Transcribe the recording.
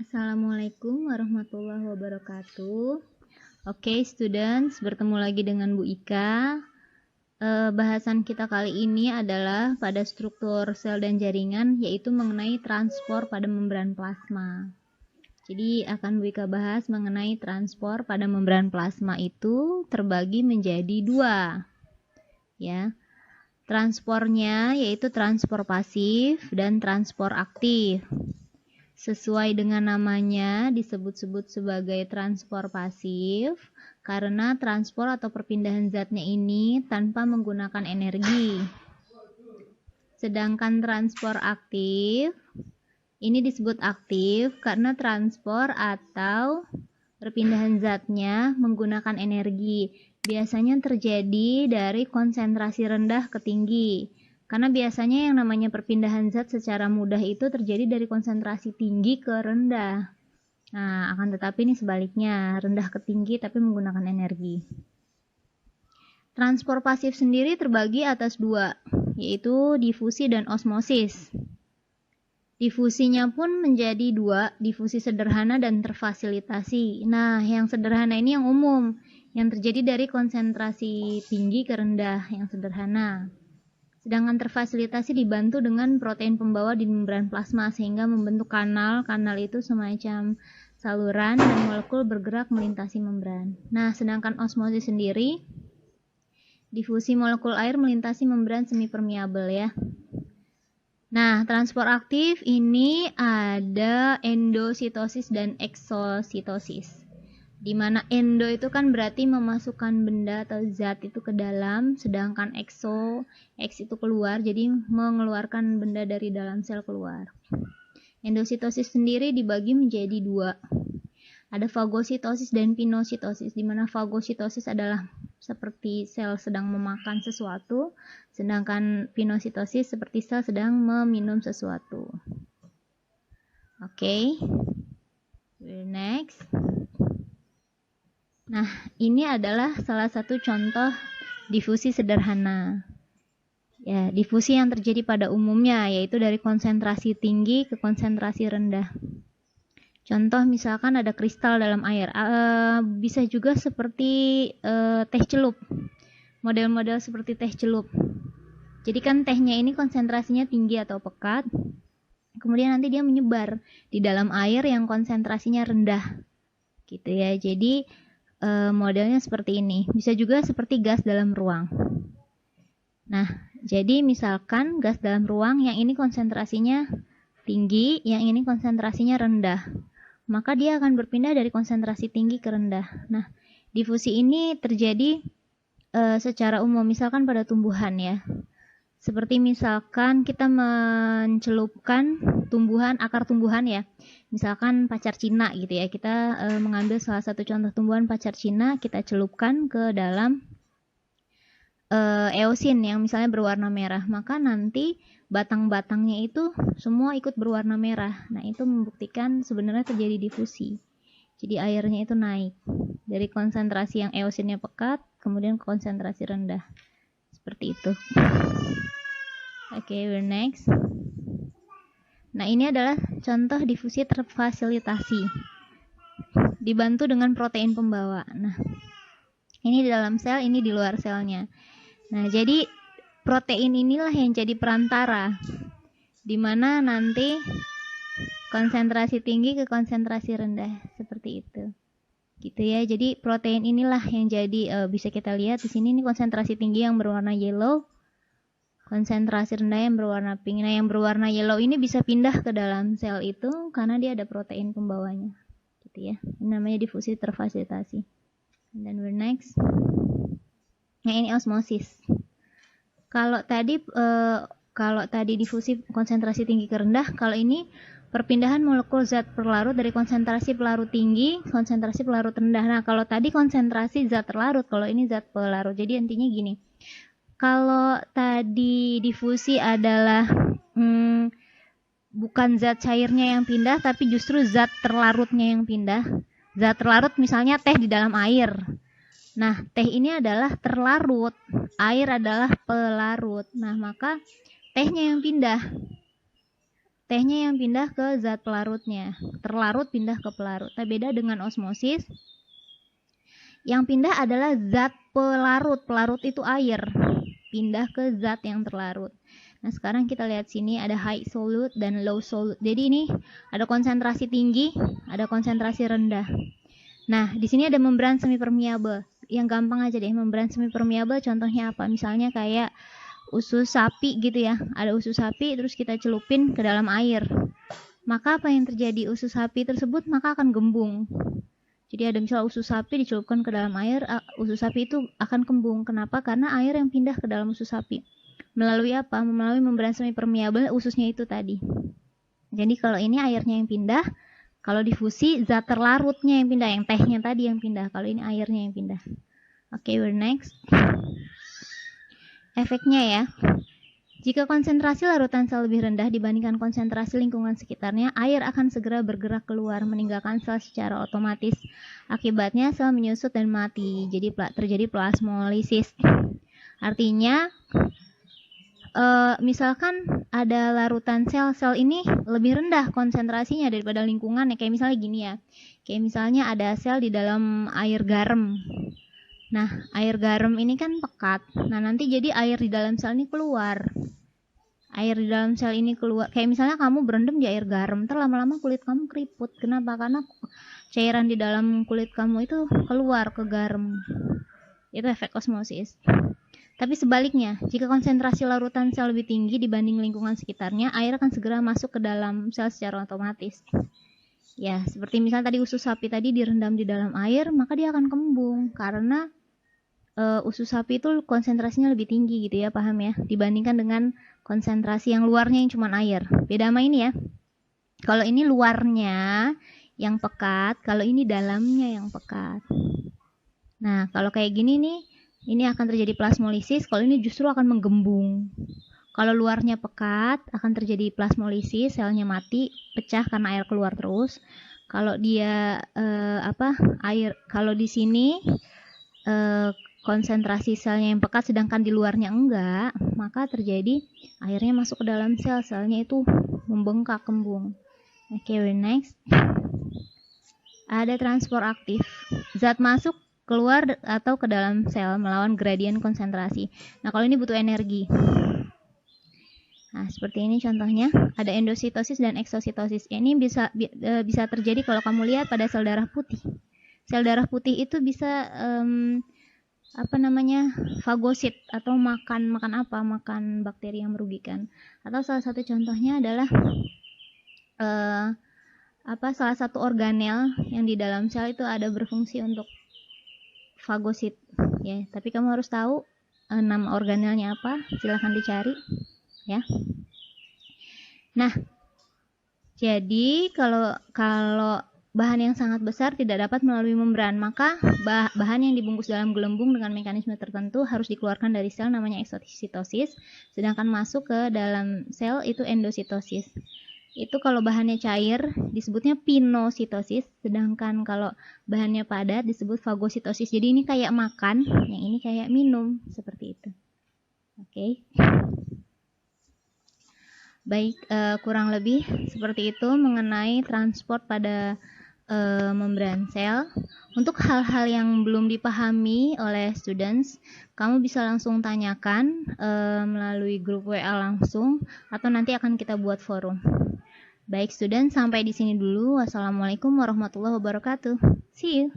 Assalamualaikum warahmatullahi wabarakatuh. Oke, students, bertemu lagi dengan Bu Ika. Bahasan kita kali ini adalah pada struktur sel dan jaringan, yaitu mengenai transport pada membran plasma. Jadi akan Bu Ika bahas mengenai transport pada membran plasma itu terbagi menjadi dua, ya. Transportnya yaitu transport pasif dan transport aktif. Sesuai dengan namanya disebut-sebut sebagai transport pasif karena transport atau perpindahan zatnya ini tanpa menggunakan energi. Sedangkan transport aktif ini disebut aktif karena transport atau perpindahan zatnya menggunakan energi. Biasanya terjadi dari konsentrasi rendah ke tinggi. Karena biasanya yang namanya perpindahan zat secara mudah itu terjadi dari konsentrasi tinggi ke rendah. Nah, akan tetapi ini sebaliknya, rendah ke tinggi tapi menggunakan energi. Transport pasif sendiri terbagi atas dua, yaitu difusi dan osmosis. Difusinya pun menjadi dua, difusi sederhana dan terfasilitasi. Nah, yang sederhana ini yang umum, yang terjadi dari konsentrasi tinggi ke rendah, yang sederhana. Sedangkan terfasilitasi dibantu dengan protein pembawa di membran plasma sehingga membentuk kanal. Kanal itu semacam saluran dan molekul bergerak melintasi membran. Nah, sedangkan osmosis sendiri difusi molekul air melintasi membran semipermeabel ya. Nah, transport aktif ini ada endositosis dan eksositosis. Di mana endo itu kan berarti memasukkan benda atau zat itu ke dalam, sedangkan X itu keluar, jadi mengeluarkan benda dari dalam sel keluar. Endositosis sendiri dibagi menjadi dua. Ada fagositosis dan pinositosis, di mana fagositosis adalah seperti sel sedang memakan sesuatu, sedangkan pinositosis seperti sel sedang meminum sesuatu. Oke. Next. Nah, ini adalah salah satu contoh difusi sederhana. Ya, difusi yang terjadi pada umumnya yaitu dari konsentrasi tinggi ke konsentrasi rendah. Contoh misalkan ada kristal dalam air. Bisa juga seperti teh celup. Model-model seperti teh celup. Jadi kan tehnya ini konsentrasinya tinggi atau pekat. Kemudian nanti dia menyebar di dalam air yang konsentrasinya rendah. Gitu ya. Jadi modelnya seperti ini. Bisa juga seperti gas dalam ruang. Nah, jadi misalkan gas dalam ruang yang ini konsentrasinya tinggi, yang ini konsentrasinya rendah. Maka dia akan berpindah dari konsentrasi tinggi ke rendah. Nah, difusi ini terjadi secara umum misalkan pada tumbuhan ya. Seperti misalkan kita mencelupkan akar tumbuhan ya. Misalkan pacar Cina gitu ya. Kita mengambil salah satu contoh tumbuhan pacar Cina, kita celupkan ke dalam eosin yang misalnya berwarna merah. Maka nanti batang-batangnya itu semua ikut berwarna merah. Nah, itu membuktikan sebenarnya terjadi difusi. Jadi airnya itu naik dari konsentrasi yang eosinnya pekat kemudian ke konsentrasi rendah. Seperti itu. Oke, we're next. Nah, ini adalah contoh difusi terfasilitasi. Dibantu dengan protein pembawa. Nah, ini di dalam sel, ini di luar selnya. Nah, jadi protein inilah yang jadi perantara. Di mana nanti konsentrasi tinggi ke konsentrasi rendah. Seperti itu. Gitu ya. Jadi protein inilah yang jadi bisa kita lihat di sini ini konsentrasi tinggi yang berwarna yellow. Konsentrasi rendah yang berwarna pink. Nah, yang berwarna yellow ini bisa pindah ke dalam sel itu karena dia ada protein pembawanya. Gitu ya. Ini namanya difusi terfasilitasi. And then we're next. Nah, ini osmosis. Kalau tadi difusi konsentrasi tinggi ke rendah, kalau ini perpindahan molekul zat pelarut dari konsentrasi pelarut tinggi konsentrasi pelarut rendah. Nah, kalau tadi konsentrasi zat terlarut, kalau ini zat pelarut. Jadi intinya gini, kalau tadi difusi adalah bukan zat cairnya yang pindah, tapi justru zat terlarutnya yang pindah. Zat terlarut misalnya teh di dalam air. Nah, teh ini adalah terlarut, air adalah pelarut. Nah, maka tehnya yang pindah. Tehnya yang pindah ke zat pelarutnya. Terlarut pindah ke pelarut. Nah, beda dengan osmosis. Yang pindah adalah zat pelarut. Pelarut itu air. Pindah ke zat yang terlarut. Nah, sekarang kita lihat sini ada high solute dan low solute. Jadi ini ada konsentrasi tinggi, ada konsentrasi rendah. Nah, di sini ada membran semi permeable. Yang gampang aja deh, membran semi permeable contohnya apa? Misalnya kayak usus sapi gitu ya. Ada usus sapi terus kita celupin ke dalam air. Maka apa yang terjadi? Usus sapi tersebut maka akan gembung. Jadi ada misalnya usus sapi dicelupkan ke dalam air, usus sapi itu akan kembung. Kenapa? Karena air yang pindah ke dalam usus sapi. Melalui apa? Melalui membran semi permeable ususnya itu tadi. Jadi kalau ini airnya yang pindah, kalau difusi zat terlarutnya yang pindah, yang tehnya tadi yang pindah. Kalau ini airnya yang pindah. Oke, we're next. Efeknya ya. Jika konsentrasi larutan sel lebih rendah dibandingkan konsentrasi lingkungan sekitarnya, air akan segera bergerak keluar meninggalkan sel secara otomatis. Akibatnya sel menyusut dan mati. Jadi terjadi plasmolisis. Artinya misalkan ada larutan sel ini lebih rendah konsentrasinya daripada lingkungan ya, kayak misalnya gini ya. Kayak misalnya ada sel di dalam air garam. Nah, air garam ini kan pekat. Nah, nanti jadi air di dalam sel ini keluar. Air di dalam sel ini keluar. Kayak misalnya kamu berendam di air garam, ntar lama-lama kulit kamu keriput. Kenapa? Karena cairan di dalam kulit kamu itu keluar ke garam. Itu efek osmosis. Tapi sebaliknya, jika konsentrasi larutan sel lebih tinggi dibanding lingkungan sekitarnya, air akan segera masuk ke dalam sel secara otomatis. Ya, seperti misalnya tadi usus sapi tadi direndam di dalam air, maka dia akan kembung karena usus sapi itu konsentrasinya lebih tinggi gitu ya, paham ya, dibandingkan dengan konsentrasi yang luarnya yang cuma air. Beda sama ini ya. Kalau ini luarnya yang pekat, kalau ini dalamnya yang pekat. Nah, kalau kayak gini nih, ini akan terjadi plasmolisis, kalau ini justru akan menggembung. Kalau luarnya pekat, akan terjadi plasmolisis, selnya mati, pecah karena air keluar terus. Kalau dia air, kalau di sini konsentrasi selnya yang pekat sedangkan di luarnya enggak, maka terjadi airnya masuk ke dalam sel, selnya itu membengkak, kembung. Oke, next. Ada transport aktif. Zat masuk, keluar atau ke dalam sel melawan gradien konsentrasi. Nah, kalau ini butuh energi. Nah, seperti ini contohnya. Ada endositosis dan eksositosis. Ini bisa terjadi kalau kamu lihat pada sel darah putih. Sel darah putih itu bisa fagosit atau makan bakteri yang merugikan. Atau salah satu contohnya adalah salah satu organel yang di dalam sel itu ada berfungsi untuk fagosit ya, tapi kamu harus tahu nama organelnya apa, silahkan dicari ya. Nah, jadi kalau bahan yang sangat besar tidak dapat melalui membran, maka bahan yang dibungkus dalam gelembung dengan mekanisme tertentu harus dikeluarkan dari sel, namanya eksositosis, sedangkan masuk ke dalam sel itu endositosis. Itu kalau bahannya cair disebutnya pinositosis, sedangkan kalau bahannya padat disebut fagositosis. Jadi ini kayak makan, yang ini kayak minum, seperti itu. Oke. Baik, kurang lebih seperti itu mengenai transport pada membran sel. Untuk hal-hal yang belum dipahami oleh students, kamu bisa langsung tanyakan melalui grup WA langsung, atau nanti akan kita buat forum. Baik student, sampai di sini dulu. Wassalamualaikum warahmatullahi wabarakatuh. See you.